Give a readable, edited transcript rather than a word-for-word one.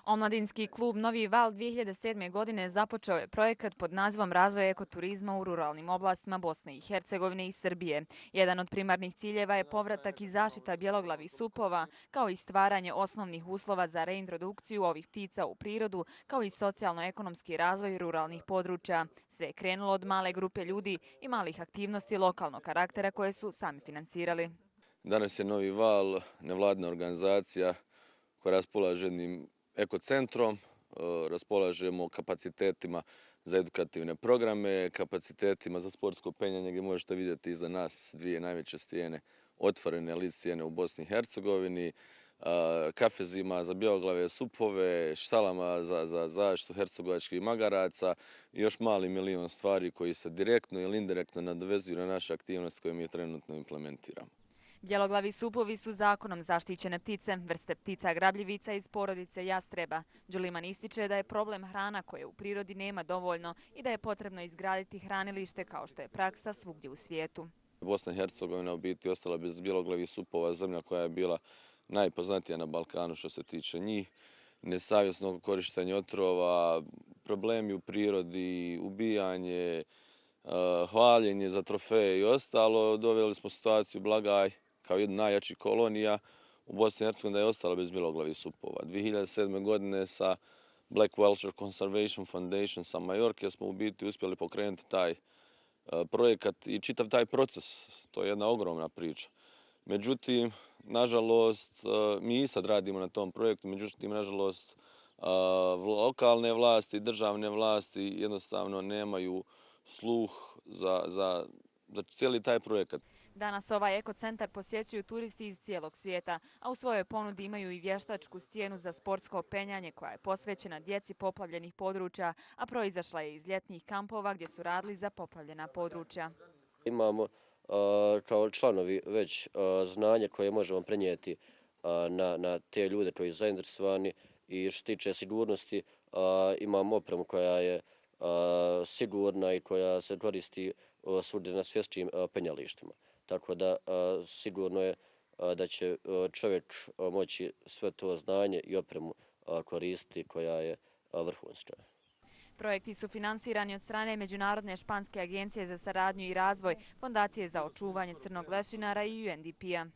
Omladinski klub Novi Val 2007. godine započeo je projekat pod nazivom Razvoj ekoturizma u ruralnim oblastima Bosne i Hercegovine i Srbije. Jedan od primarnih ciljeva je povratak i zaštita bjeloglavih supova, kao i stvaranje osnovnih uslova za reintrodukciju ovih ptica u prirodu, kao i socijalno-ekonomski razvoj ruralnih područja. Sve je krenulo od male grupe ljudi i malih aktivnosti lokalnog karaktera koje su sami financirali. Danas je Novi Val nevladina organizacija koja raspolaže jednim ekocentrom, raspolažemo kapacitetima za edukativne programe, kapacitetima za sportsko penjanje gdje možete vidjeti iza nas dvije najveće stijene, otvorene lic stijene u Bosni i Hercegovini, kafezima za bjeloglave supove, štalama za zaštitu hercegovačkih magaraca i još mali milion stvari koji se direktno ili indirektno nadovezuju na naše aktivnosti koje mi trenutno implementiramo. Bjeloglavi supovi su zakonom zaštićene ptice, vrste ptica grabljivica iz porodice jastreba. Đuliman ističe da je problem hrana koje u prirodi nema dovoljno i da je potrebno izgraditi hranilište kao što je praksa svugdje u svijetu. Bosna i Hercegovina u biti ostala bez bjeloglavih supova, zemlja koja je bila najpoznatija na Balkanu što se tiče njih. Nesavjesnog korištenja otrova, problemi u prirodi, ubijanje, hvaljenje za trofeje i ostalo. Doveli smo situaciju Blagaj kao jedna najjačih kolonija u Bosni i Hercegovini da je ostala bez bjeloglavih supova. 2007. godine sa Black Welshire Conservation Foundation sa Majorke smo u biti uspjeli pokrenuti taj projekat i čitav taj proces. To je jedna ogromna priča. Međutim, nažalost, mi i sad radimo na tom projektu, međutim, nažalost, lokalne vlasti, državne vlasti jednostavno nemaju sluh za cijeli taj projekat. Danas ovaj ekocentar posjećuju turisti iz cijelog svijeta, a u svojoj ponudi imaju i vještačku stijenu za sportsko penjanje koja je posvećena djeci poplavljenih područja, a proizašla je iz ljetnih kampova gdje su radili za poplavljena područja. Imamo kao članovi već znanje koje možemo prenijeti na te ljude koji su zainteresovani i što se tiče sigurnosti imamo opremu koja je sigurna i koja se koristi svugdje na svjetskim penjalištima. Tako da sigurno je da će čovjek moći sve to znanje i opremu koristiti koja je vrhunska. Projekti su finansirani od strane Međunarodne španske agencije za saradnju i razvoj, Fondacije za očuvanje crnog lešinara i UNDP-a.